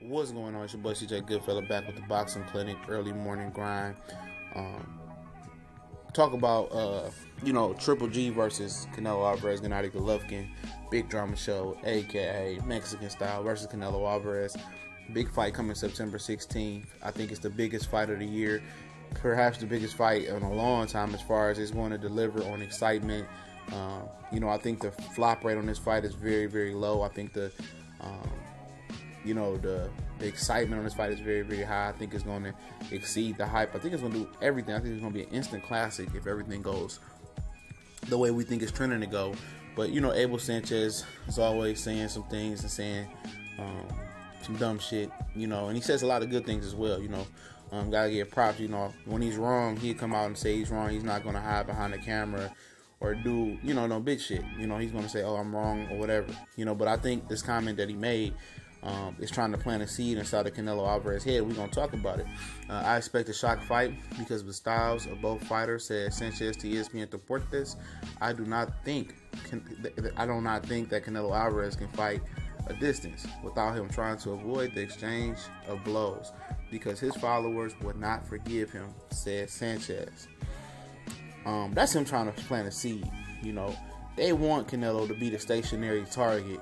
What's going on? It's your boy CJ Goodfella back with the Boxing Clinic early morning grind. Talk about Triple G versus Canelo Alvarez, Gennady Golovkin, big drama show, aka Mexican style versus Canelo Alvarez. Big fight coming September 16th. I think it's the biggest fight of the year, perhaps the biggest fight in a long time as far as it's going to deliver on excitement. I think the flop rate on this fight is very, very low. I think the excitement on this fight is very, very high. I think it's going to exceed the hype. I think it's going to do everything. I think it's going to be an instant classic if everything goes the way we think it's trending to go. But, Abel Sanchez is always saying some things and saying some dumb shit, and he says a lot of good things as well, Gotta give props, when he's wrong, he'll come out and say he's wrong. He's not going to hide behind the camera or do, no bitch shit. He's going to say, oh, I'm wrong or whatever, but I think this comment that he made is trying to plant a seed inside of Canelo Alvarez's head. We're going to talk about it. I expect a shock fight because of the styles of both fighters, said Sanchez to ESPN Deportes. I do not think that Canelo Alvarez can fight a distance without him trying to avoid the exchange of blows because his followers would not forgive him, said Sanchez. That's him trying to plant a seed. They want Canelo to be the stationary target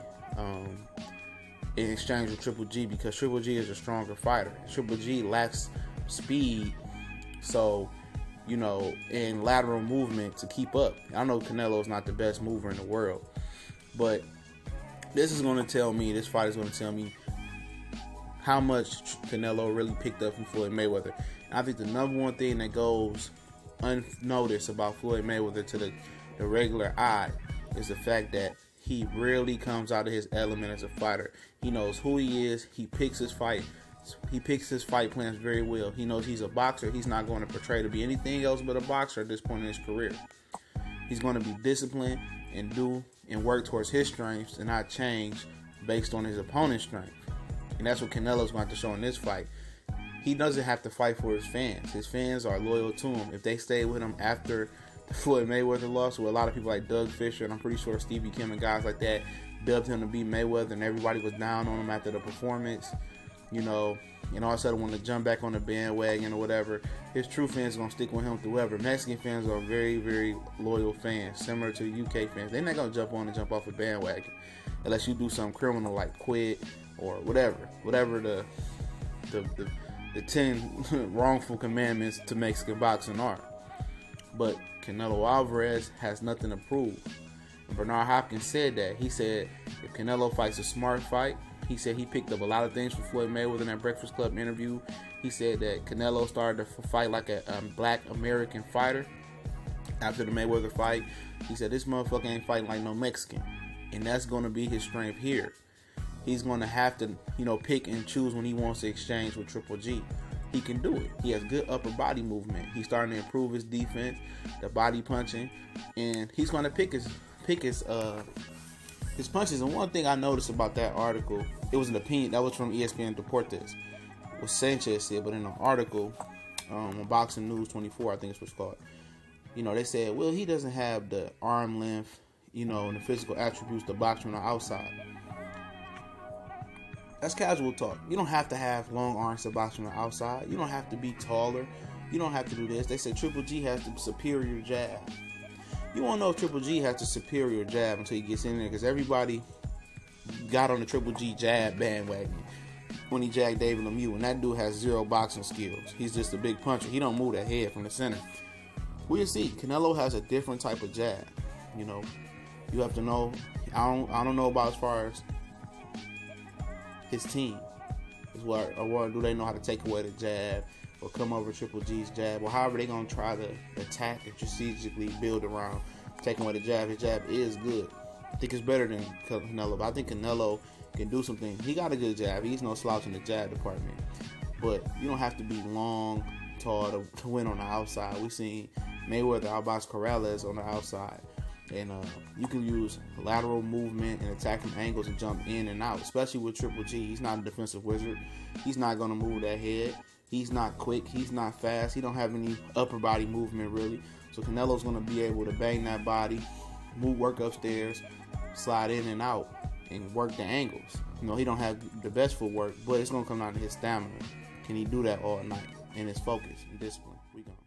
in exchange with Triple G because Triple G is a stronger fighter. Triple G lacks speed, so in lateral movement to keep up. I know Canelo's not the best mover in the world, but this fight is going to tell me how much Canelo really picked up from Floyd Mayweather. And I think the number one thing that goes unnoticed about Floyd Mayweather to the regular eye is the fact that he rarely comes out of his element as a fighter. He knows who he is. He picks his fight. He picks his fight plans very well. He knows he's a boxer. He's not going to portray to be anything else but a boxer at this point in his career. He's going to be disciplined and do and work towards his strengths and not change based on his opponent's strength. And that's what Canelo's going to show in this fight. He doesn't have to fight for his fans. His fans are loyal to him. If they stay with him after the Floyd Mayweather loss, where a lot of people like Doug Fisher and I'm pretty sure Stevie Kim and guys like that dubbed him to beat Mayweather and everybody was down on him after the performance, and all of a sudden want to jump back on the bandwagon or whatever, his true fans are going to stick with him through whoever. Mexican fans are very, very loyal fans, similar to UK fans. They're not going to jump on and jump off a bandwagon unless you do something criminal like quit or whatever the 10 wrongful commandments to Mexican boxing are. But Canelo Alvarez has nothing to prove. And Bernard Hopkins said that. He said if Canelo fights a smart fight, he said he picked up a lot of things from Floyd Mayweather in that Breakfast Club interview. He said that Canelo started to fight like a black American fighter after the Mayweather fight. He said this motherfucker ain't fighting like no Mexican. And that's going to be his strength here. He's going to have to, pick and choose when he wants to exchange with Triple G. He can do it. He has good upper body movement. He's starting to improve his defense, the body punching, and he's going to pick his punches. And one thing I noticed about that article, it was an opinion that was from ESPN Deportes, what Sanchez said, but in an article on Boxing News 24, I think it's what's called. They said, well, he doesn't have the arm length, and the physical attributes to box from the outside. That's casual talk. You don't have to have long arms to box from the outside. You don't have to be taller. You don't have to do this. They say Triple G has the superior jab. You won't know if Triple G has the superior jab until he gets in there because everybody got on the Triple G jab bandwagon when he jacked David Lemieux, and that dude has zero boxing skills. He's just a big puncher. He don't move that head from the center. We'll see. Canelo has a different type of jab. You have to know. I don't know about as far as his team or do they know how to take away the jab or come over Triple G's jab or however they're going to try to attack and strategically build around taking away the jab. His jab is good. I think it's better than Canelo, but I think Canelo can do something. He got a good jab. He's no slouch in the jab department, but you don't have to be long, tall to win on the outside. We've seen Mayweather outbox Corrales on the outside. And you can use lateral movement and attacking angles and jump in and out, especially with Triple G. He's not a defensive wizard. He's not going to move that head. He's not quick. He's not fast. He don't have any upper body movement, really. So Canelo's going to be able to bang that body, work upstairs, slide in and out, and work the angles. You know, he don't have the best footwork, but it's gonna come down to his stamina. Can he do that all night? And his focus and discipline. We gonna.